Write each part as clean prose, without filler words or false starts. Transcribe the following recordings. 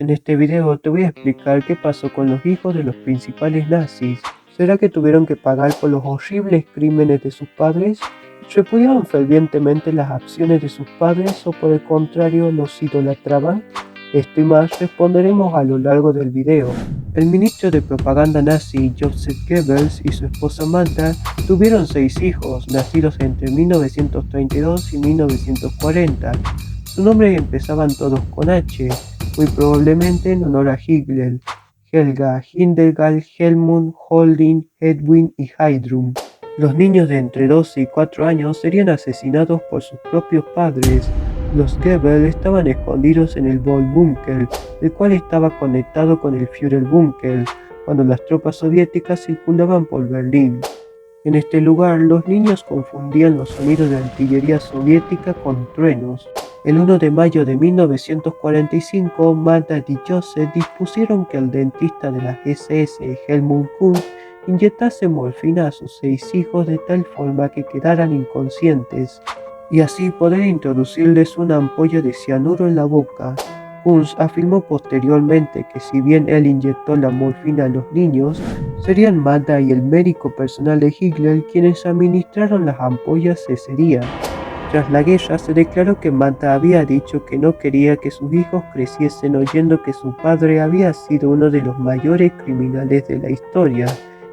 En este video te voy a explicar qué pasó con los hijos de los principales nazis. ¿Será que tuvieron que pagar por los horribles crímenes de sus padres? ¿Repudiaban fervientemente las acciones de sus padres o por el contrario los idolatraban? Esto y más responderemos a lo largo del video. El ministro de propaganda nazi Joseph Goebbels y su esposa Magda tuvieron 6 hijos, nacidos entre 1932 y 1940. Sus nombres empezaban todos con H, muy probablemente en honor a Hitler: Helga, Hildegard, Helmut, Holding, Hedwig y Heidrun. Los niños de entre 12 y 4 años serían asesinados por sus propios padres. Los Goebbels estaban escondidos en el Vollbunker, el cual estaba conectado con el Führerbunker, cuando las tropas soviéticas circulaban por Berlín. En este lugar, los niños confundían los sonidos de artillería soviética con truenos. El 1 de mayo de 1945, Magda y Joseph dispusieron que el dentista de la SS, Helmut Kunz, inyectase morfina a sus 6 hijos de tal forma que quedaran inconscientes, y así poder introducirles una ampolla de cianuro en la boca. Kunz afirmó posteriormente que si bien él inyectó la morfina a los niños, serían Magda y el médico personal de Hitler quienes administraron las ampollas ese día. Tras la guerra se declaró que Magda había dicho que no quería que sus hijos creciesen oyendo que su padre había sido uno de los mayores criminales de la historia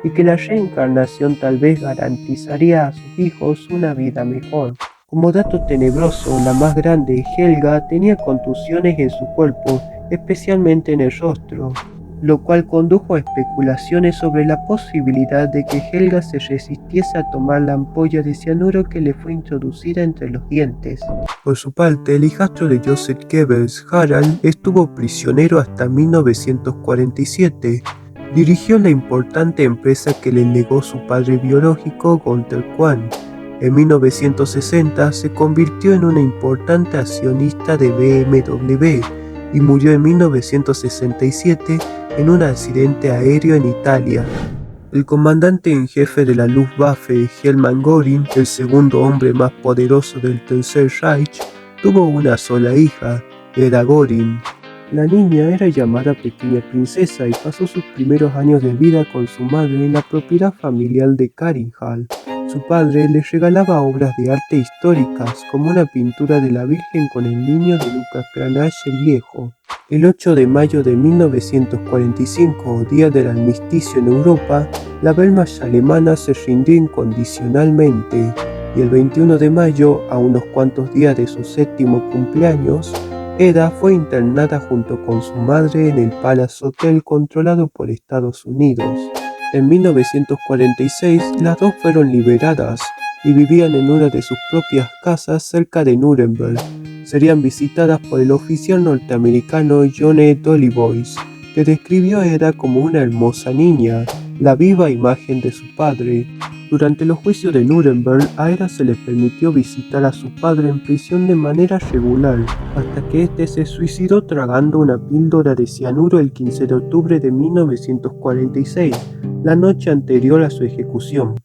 y que la reencarnación tal vez garantizaría a sus hijos una vida mejor. Como dato tenebroso, la más grande, Helga, tenía contusiones en su cuerpo, especialmente en el rostro, lo cual condujo a especulaciones sobre la posibilidad de que Helga se resistiese a tomar la ampolla de cianuro que le fue introducida entre los dientes. Por su parte, el hijastro de Joseph Goebbels, Harald, estuvo prisionero hasta 1947. Dirigió la importante empresa que le legó su padre biológico, Gunther Quandt. En 1960 se convirtió en una importante accionista de BMW y murió en 1967 en un accidente aéreo en Italia. El comandante en jefe de la Luftwaffe, Hermann Göring, el segundo hombre más poderoso del Tercer Reich, tuvo una sola hija, Eda Göring. La niña era llamada Pequeña Princesa y pasó sus primeros años de vida con su madre en la propiedad familiar de Karinthal. Su padre le regalaba obras de arte históricas, como una pintura de la Virgen con el niño de Lucas Cranach el Viejo. El 8 de mayo de 1945, día del armisticio en Europa, la Wehrmacht alemana se rindió incondicionalmente, y el 21 de mayo, a unos cuantos días de su 7º cumpleaños, Eda fue internada junto con su madre en el Palace Hotel controlado por Estados Unidos. En 1946 las dos fueron liberadas y vivían en una de sus propias casas cerca de Nuremberg. Serían visitadas por el oficial norteamericano John E. Dollebois, que describió a Eda como una hermosa niña, la viva imagen de su padre. Durante los juicios de Nuremberg, a Eda se le permitió visitar a su padre en prisión de manera regular, hasta que este se suicidó tragando una píldora de cianuro el 15 de octubre de 1946, la noche anterior a su ejecución.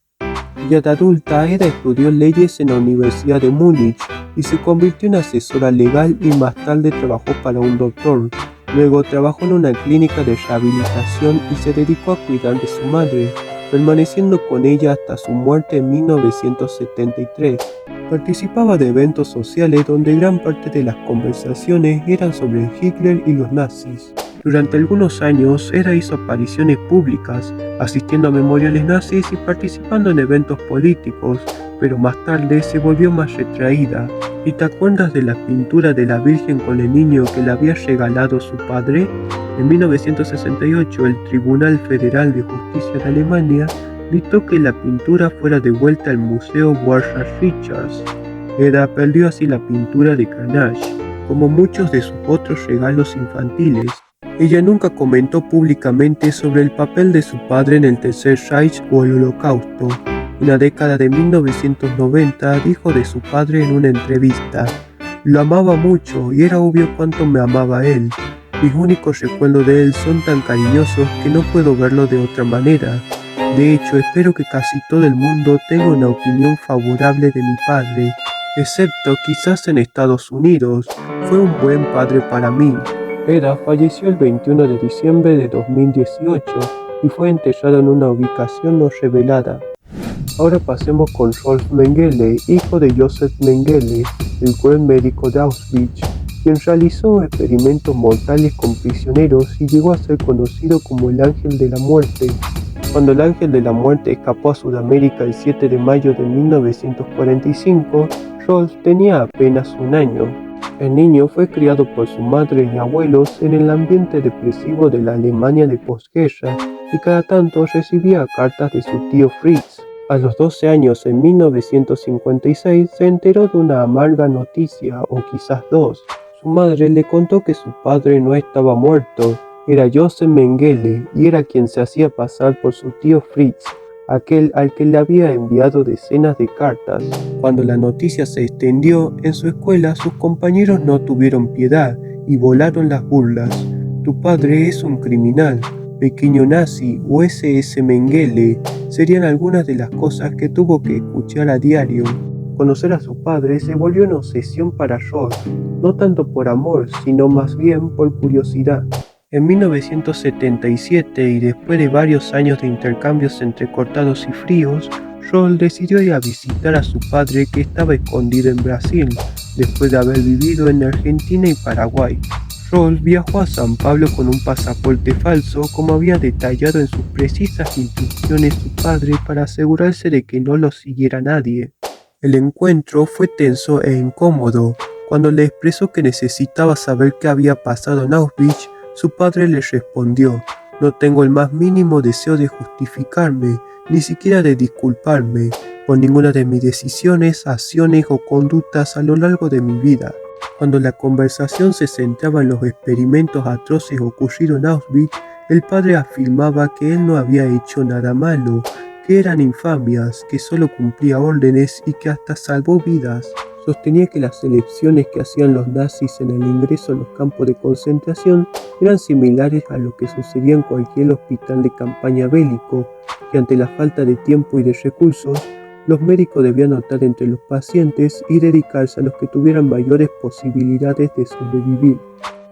Ya de adulta, Eda estudió leyes en la Universidad de Múnich y se convirtió en asesora legal y más tarde trabajó para un doctor. Luego trabajó en una clínica de rehabilitación y se dedicó a cuidar de su madre, permaneciendo con ella hasta su muerte en 1973. Participaba de eventos sociales donde gran parte de las conversaciones eran sobre Hitler y los nazis. Durante algunos años, Eda hizo apariciones públicas, asistiendo a memoriales nazis y participando en eventos políticos, pero más tarde se volvió más retraída. ¿Y te acuerdas de la pintura de la Virgen con el niño que le había regalado su padre? En 1968, el Tribunal Federal de Justicia de Alemania dictó que la pintura fuera devuelta al Museo Warshauer Richards. Eda perdió así la pintura de Cranach, como muchos de sus otros regalos infantiles. Ella nunca comentó públicamente sobre el papel de su padre en el Tercer Reich o el Holocausto. En la década de 1990 dijo de su padre en una entrevista: "Lo amaba mucho y era obvio cuánto me amaba él. Mis únicos recuerdos de él son tan cariñosos que no puedo verlo de otra manera. De hecho, espero que casi todo el mundo tenga una opinión favorable de mi padre, excepto quizás en Estados Unidos. Fue un buen padre para mí". Eda falleció el 21 de diciembre de 2018 y fue enterrado en una ubicación no revelada. Ahora pasemos con Rolf Mengele, hijo de Josef Mengele, el cruel médico de Auschwitz, quien realizó experimentos mortales con prisioneros y llegó a ser conocido como el Ángel de la Muerte. Cuando el Ángel de la Muerte escapó a Sudamérica el 7 de mayo de 1945, Rolf tenía apenas un año. El niño fue criado por su madre y abuelos en el ambiente depresivo de la Alemania de posguerra y cada tanto recibía cartas de su tío Fritz. A los 12 años, en 1956, se enteró de una amarga noticia, o quizás dos. Su madre le contó que su padre no estaba muerto, era Josef Mengele y era quien se hacía pasar por su tío Fritz, aquel al que le había enviado decenas de cartas. Cuando la noticia se extendió, en su escuela sus compañeros no tuvieron piedad y volaron las burlas. Tu padre es un criminal, pequeño nazi o SS Mengele serían algunas de las cosas que tuvo que escuchar a diario. Conocer a su padre se volvió una obsesión para Rolf, no tanto por amor, sino más bien por curiosidad. En 1977, y después de varios años de intercambios entrecortados y fríos, Rolf decidió ir a visitar a su padre que estaba escondido en Brasil, después de haber vivido en Argentina y Paraguay. Rolf viajó a San Pablo con un pasaporte falso, como había detallado en sus precisas instrucciones su padre, para asegurarse de que no lo siguiera nadie. El encuentro fue tenso e incómodo. Cuando le expresó que necesitaba saber qué había pasado en Auschwitz, su padre le respondió: «No tengo el más mínimo deseo de justificarme, ni siquiera de disculparme, por ninguna de mis decisiones, acciones o conductas a lo largo de mi vida». Cuando la conversación se centraba en los experimentos atroces ocurridos en Auschwitz, el padre afirmaba que él no había hecho nada malo, que eran infamias, que solo cumplía órdenes y que hasta salvó vidas. Sostenía que las elecciones que hacían los nazis en el ingreso a los campos de concentración eran similares a lo que sucedía en cualquier hospital de campaña bélico, que ante la falta de tiempo y de recursos, los médicos debían optar entre los pacientes y dedicarse a los que tuvieran mayores posibilidades de sobrevivir.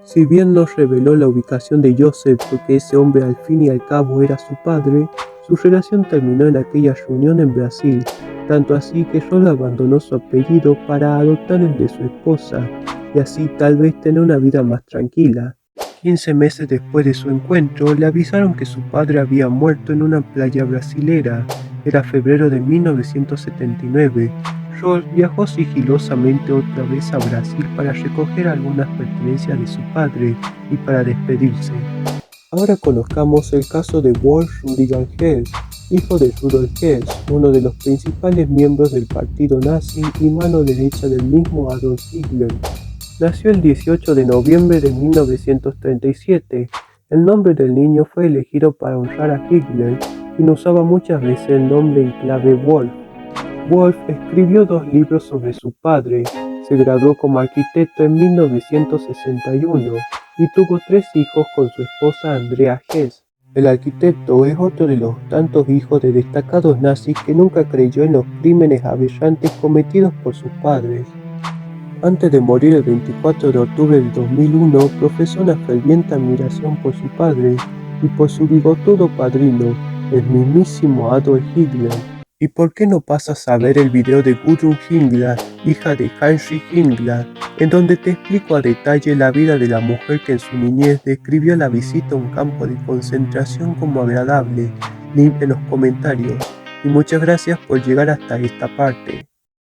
Si bien no reveló la ubicación de Josef porque ese hombre al fin y al cabo era su padre, su relación terminó en aquella reunión en Brasil, tanto así que Rolf abandonó su apellido para adoptar el de su esposa, y así tal vez tener una vida más tranquila. 15 meses después de su encuentro, le avisaron que su padre había muerto en una playa brasilera. Era febrero de 1979. Rolf viajó sigilosamente otra vez a Brasil para recoger algunas pertenencias de su padre y para despedirse. Ahora conozcamos el caso de Wolf Rüdiger Hess, hijo de Rudolf Hess, uno de los principales miembros del partido nazi y mano derecha del mismo Adolf Hitler. Nació el 18 de noviembre de 1937. El nombre del niño fue elegido para honrar a Hitler, quien usaba muchas veces el nombre en clave Wolf. Wolf escribió 2 libros sobre su padre, se graduó como arquitecto en 1961 y tuvo 3 hijos con su esposa Andrea Hess. El arquitecto es otro de los tantos hijos de destacados nazis que nunca creyó en los crímenes aberrantes cometidos por sus padres. Antes de morir el 24 de octubre de 2001, profesó una ferviente admiración por su padre y por su bigotudo padrino, el mismísimo Adolf Hitler. ¿Y por qué no pasas a ver el video de Gudrun Himmler, hija de Heinrich Himmler, en donde te explico a detalle la vida de la mujer que en su niñez describió la visita a un campo de concentración como agradable? Link en los comentarios. Y muchas gracias por llegar hasta esta parte.